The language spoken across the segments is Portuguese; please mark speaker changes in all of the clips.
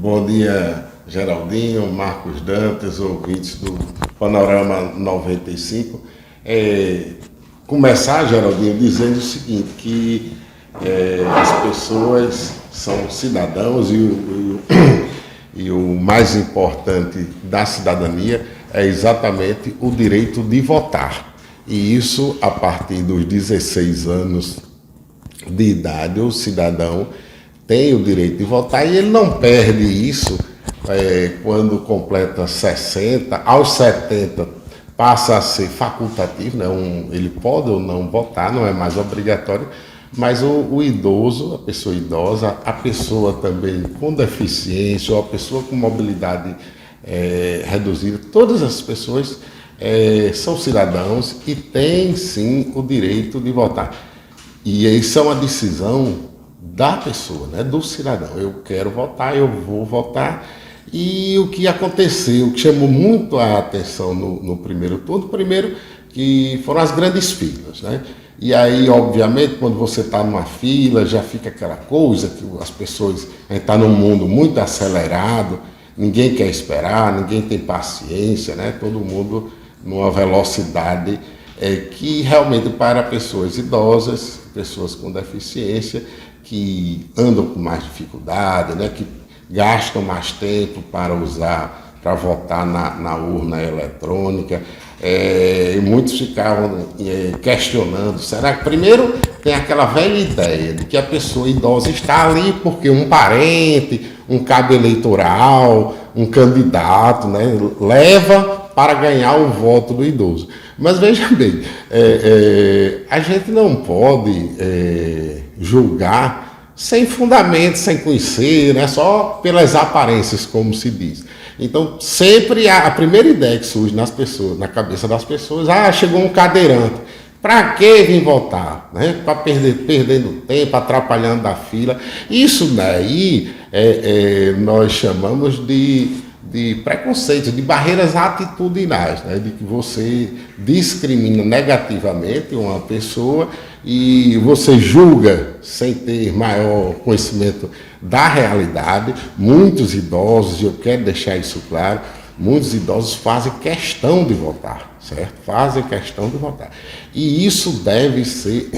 Speaker 1: Bom dia, Geraldinho, Marcos Dantas, ouvintes do Panorama 95. Começar, Geraldinho, dizendo o seguinte, que as pessoas são cidadãos e o mais importante da cidadania é exatamente o direito de votar. E isso, a partir dos 16 anos de idade, o cidadão tem o direito de votar e ele não perde isso quando completa 60, aos 70 passa a ser facultativo, né? Ele pode ou não votar, não é mais obrigatório, mas o idoso, a pessoa idosa, a pessoa também com deficiência ou a pessoa com mobilidade reduzida, todas as pessoas são cidadãos e têm sim o direito de votar. E isso é uma decisão da pessoa, né, do cidadão. Eu quero votar, eu vou votar. E o que aconteceu, o que chamou muito a atenção no primeiro turno, primeiro que foram as grandes filas, né? E aí, obviamente, quando você está numa fila, já fica aquela coisa que as pessoas, a gente está num mundo muito acelerado, ninguém quer esperar, ninguém tem paciência, né? Todo mundo numa velocidade que realmente para pessoas idosas, pessoas com deficiência, que andam com mais dificuldade, né? Que gastam mais tempo para votar na urna eletrônica. E muitos ficavam questionando, será que primeiro tem aquela velha ideia de que a pessoa idosa está ali porque um parente, um cabo eleitoral, um candidato, né, leva para ganhar o voto do idoso. Mas veja bem, a gente não pode julgar sem fundamento, sem conhecer, né, só pelas aparências, como se diz. Então, sempre a primeira ideia que surge na cabeça das pessoas, chegou um cadeirante, para que vir votar? Né? Para perdendo tempo, atrapalhando a fila. Isso daí nós chamamos de preconceito, de barreiras atitudinais, né? De que você discrimina negativamente uma pessoa e você julga sem ter maior conhecimento da realidade. Muitos idosos, e eu quero deixar isso claro, muitos idosos fazem questão de votar, certo? Fazem questão de votar. E isso deve ser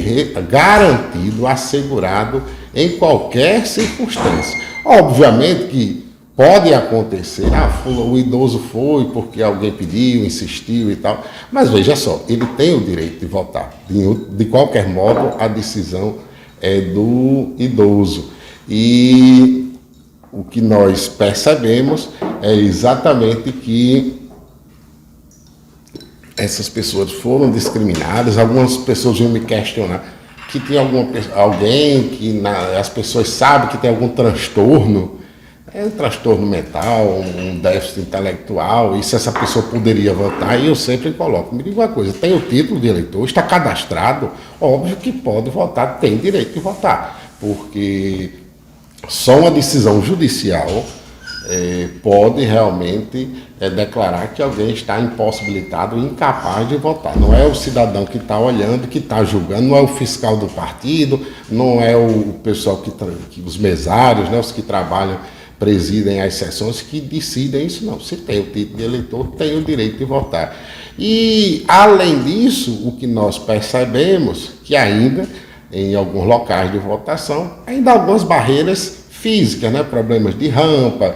Speaker 1: garantido, assegurado em qualquer circunstância. Obviamente que pode acontecer, o idoso foi porque alguém pediu, insistiu e tal, mas veja só, ele tem o direito de votar. De qualquer modo, a decisão é do idoso. E o que nós percebemos é exatamente que essas pessoas foram discriminadas. Algumas pessoas iam me questionar que tem alguém que as pessoas sabem que tem algum transtorno, um transtorno mental, um déficit intelectual, e se essa pessoa poderia votar. E eu sempre coloco, me diga uma coisa, tem o título de eleitor, está cadastrado, óbvio que pode votar, tem direito de votar, porque só uma decisão judicial pode realmente declarar que alguém está impossibilitado, incapaz de votar. Não é o cidadão que está olhando, que está julgando, não é o fiscal do partido, não é o pessoal os mesários, né, os que trabalham, presidem as sessões, que decidem isso. Não, se tem o título de eleitor, tem o direito de votar. E, além disso, o que nós percebemos, que ainda, em alguns locais de votação, ainda há algumas barreiras físicas, né? Problemas de rampa,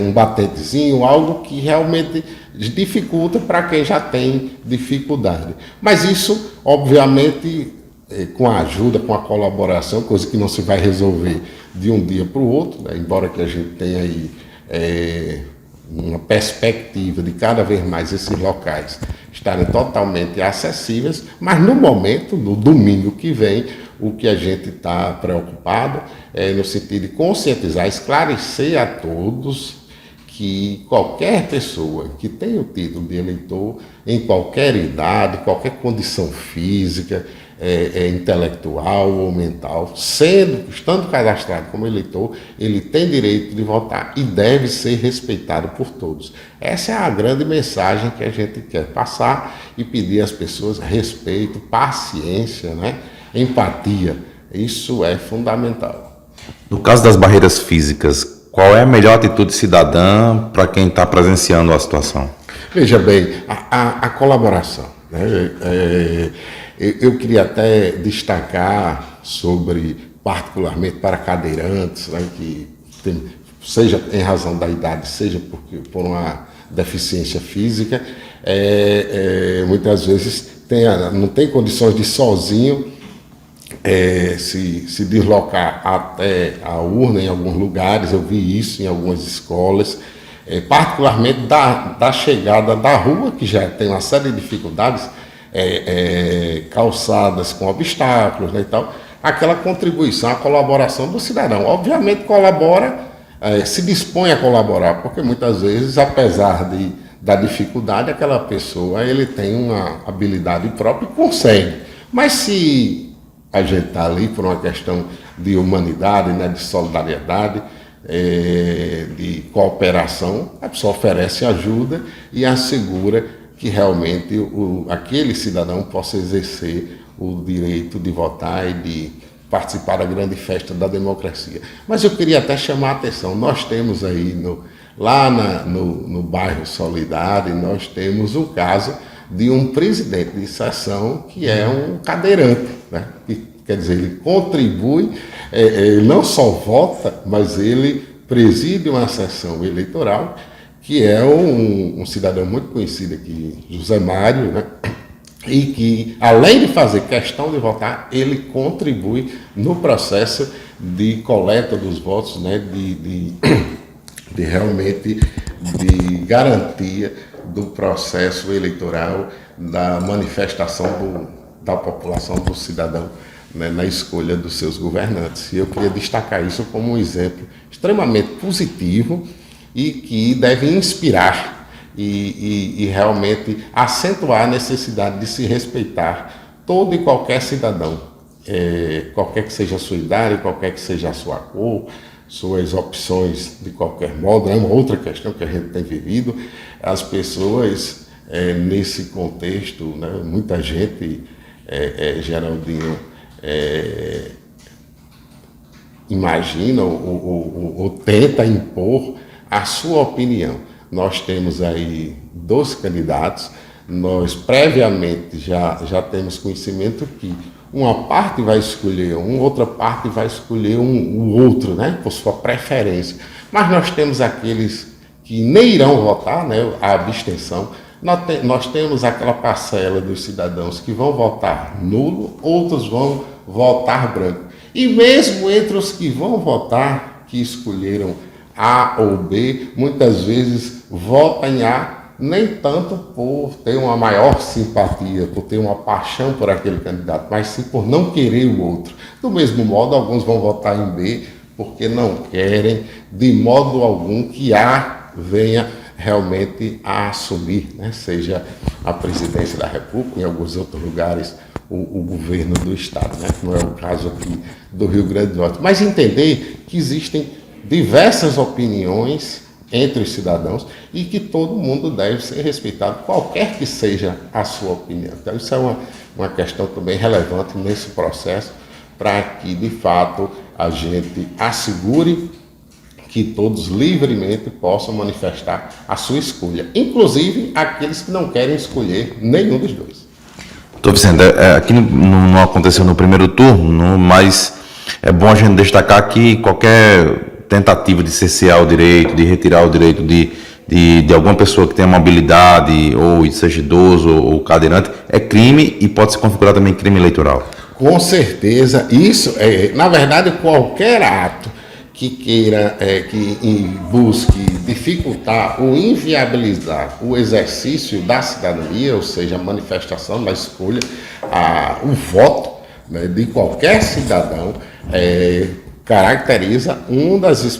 Speaker 1: um batentezinho, algo que realmente dificulta para quem já tem dificuldade. Mas isso, obviamente, com a ajuda, com a colaboração, coisa que não se vai resolver de um dia para o outro, né? Embora que a gente tenha aí uma perspectiva de cada vez mais esses locais estarem totalmente acessíveis, mas no momento, no domingo que vem, o que a gente está preocupado é no sentido de conscientizar, esclarecer a todos que qualquer pessoa que tenha o título de eleitor, em qualquer idade, qualquer condição física, intelectual ou mental, estando cadastrado como eleitor, ele tem direito de votar e deve ser respeitado por todos. Essa é a grande mensagem que a gente quer passar e pedir às pessoas respeito, paciência, né? Empatia. Isso é fundamental.
Speaker 2: No caso das barreiras físicas, Qual é a melhor atitude cidadã para quem está presenciando a situação?
Speaker 1: Veja bem, a colaboração. Né? Eu queria até destacar sobre, particularmente para cadeirantes, né, que seja em razão da idade, seja por uma deficiência física, muitas vezes não tem condições de sozinho se deslocar até a urna em alguns lugares. Eu vi isso em algumas escolas, particularmente da chegada da rua, que já tem uma série de dificuldades, calçadas com obstáculos, né, e tal, aquela contribuição, a colaboração do cidadão. Obviamente colabora, se dispõe a colaborar, porque muitas vezes, apesar da dificuldade, aquela pessoa ele tem uma habilidade própria e consegue. Mas se a gente está ali por uma questão de humanidade, né, de solidariedade, de cooperação, a pessoa oferece ajuda e assegura que realmente aquele cidadão possa exercer o direito de votar e de participar da grande festa da democracia. Mas eu queria até chamar a atenção, nós temos aí lá no bairro Solidade, nós temos um caso de um presidente de sessão que é um cadeirante, né? Quer dizer, ele contribui, ele não só vota, mas ele preside uma sessão eleitoral, que é um cidadão muito conhecido aqui, José Mário, né? E que, além de fazer questão de votar, ele contribui no processo de coleta dos votos, né? de realmente de garantia do processo eleitoral, da manifestação da população, do cidadão, né, na escolha dos seus governantes. E eu queria destacar isso como um exemplo extremamente positivo e que deve inspirar e realmente acentuar a necessidade de se respeitar todo e qualquer cidadão, qualquer que seja a sua idade, qualquer que seja a sua cor, suas opções de qualquer modo. É uma outra questão que a gente tem vivido. As pessoas, nesse contexto, né, muita gente, Geraldinho, imagina ou tenta impor a sua opinião. Nós temos aí 2 candidatos, nós previamente já temos conhecimento que uma parte vai escolher outra parte vai escolher o outro, né, por sua preferência. Mas nós temos aqueles que nem irão votar, né, a abstenção. Nós temos aquela parcela dos cidadãos que vão votar nulo, outros vão votar branco. E mesmo entre os que vão votar, que escolheram A ou B, muitas vezes votam em A, nem tanto por ter uma maior simpatia, por ter uma paixão por aquele candidato, mas sim por não querer o outro. Do mesmo modo, alguns vão votar em B porque não querem, de modo algum, que A venha realmente a assumir, né? Seja a presidência da República, em alguns outros lugares o governo do Estado, né? Que não é o caso aqui do Rio Grande do Norte. Mas entender que existem diversas opiniões entre os cidadãos e que todo mundo deve ser respeitado, qualquer que seja a sua opinião. Então isso é uma questão também relevante nesse processo, para que de fato a gente assegure que todos livremente possam manifestar a sua escolha, inclusive aqueles que não querem escolher nenhum dos dois.
Speaker 2: Doutor Vicente, aqui não aconteceu no primeiro turno, mas é bom a gente destacar que qualquer tentativa de cercear o direito, de retirar o direito de alguma pessoa que tenha mobilidade, ou seja idoso ou cadeirante, é crime e pode se configurar também crime eleitoral.
Speaker 1: Com certeza, isso na verdade, qualquer ato que queira, que busque dificultar ou inviabilizar o exercício da cidadania, ou seja, a manifestação da escolha, o voto, né, de qualquer cidadão, caracteriza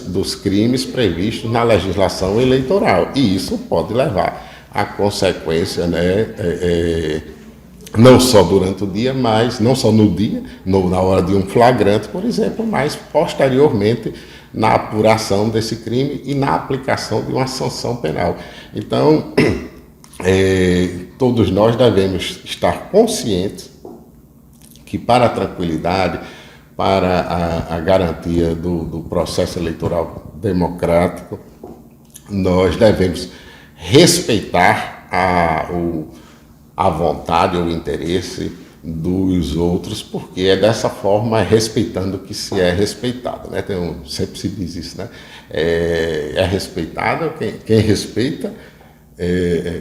Speaker 1: dos crimes previstos na legislação eleitoral. E isso pode levar a consequência, né, não só durante o dia, mas não só no dia, na hora de um flagrante, por exemplo, mas posteriormente na apuração desse crime e na aplicação de uma sanção penal. Então, todos nós devemos estar conscientes que, para a tranquilidade, para a garantia do processo eleitoral democrático, nós devemos respeitar a vontade ou o interesse dos outros, porque é dessa forma, respeitando que se é respeitado, né? Sempre se diz isso, né? É respeitado quem respeita,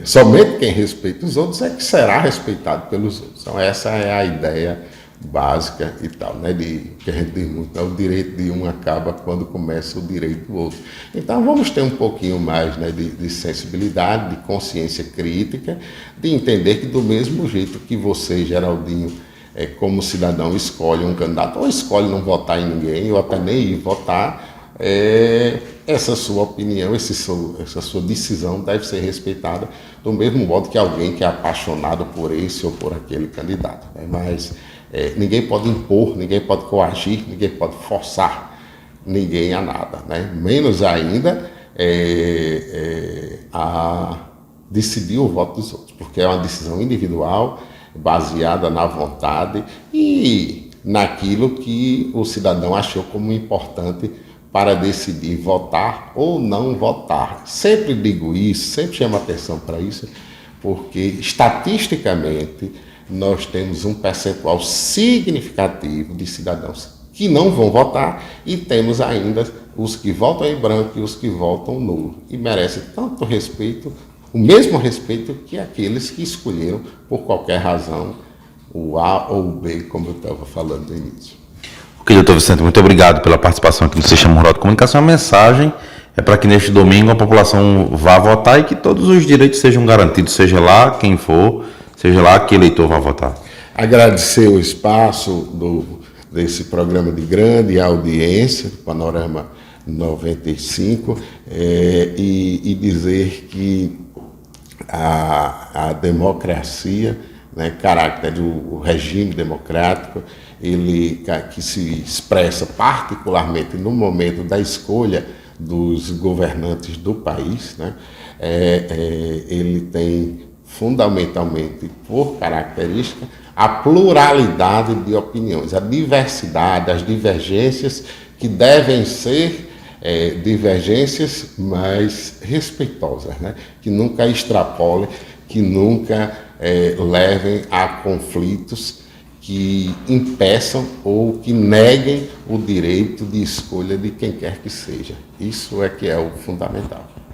Speaker 1: somente quem respeita os outros é que será respeitado pelos outros. Então essa é a ideia básica e tal, né? Que a gente diz muito, né? O direito de um acaba quando começa o direito do outro. Então vamos ter um pouquinho mais, né, de sensibilidade, de consciência crítica, de entender que do mesmo jeito que você, Geraldinho, como cidadão, escolhe um candidato, ou escolhe não votar em ninguém, ou até nem ir votar, essa sua opinião, essa sua decisão deve ser respeitada do mesmo modo que alguém que é apaixonado por esse ou por aquele candidato, né? Mas ninguém pode impor, ninguém pode coagir, ninguém pode forçar ninguém a nada, né? Menos ainda a decidir o voto dos outros, porque é uma decisão individual, baseada na vontade e naquilo que o cidadão achou como importante para decidir votar ou não votar. Sempre digo isso, sempre chamo atenção para isso, porque estatisticamente nós temos um percentual significativo de cidadãos que não vão votar e temos ainda os que votam em branco e os que votam nulo. E merecem tanto respeito, o mesmo respeito que aqueles que escolheram por qualquer razão o A ou o B, como eu estava falando no início.
Speaker 2: Ok, doutor Vicente, muito obrigado pela participação aqui no Sistema Rural de Comunicação. A mensagem é para que neste domingo a população vá votar e que todos os direitos sejam garantidos, seja lá quem for, seja lá que eleitor vá votar.
Speaker 1: Agradecer o espaço desse programa de grande audiência, Panorama 95, e dizer que a democracia, né, caráter do regime democrático, ele que se expressa particularmente no momento da escolha dos governantes do país, né, ele tem fundamentalmente por característica a pluralidade de opiniões, a diversidade, as divergências que devem ser divergências mais respeitosas, né? Que nunca extrapolem, que nunca levem a conflitos que impeçam ou que neguem o direito de escolha de quem quer que seja. Isso é que é o fundamental.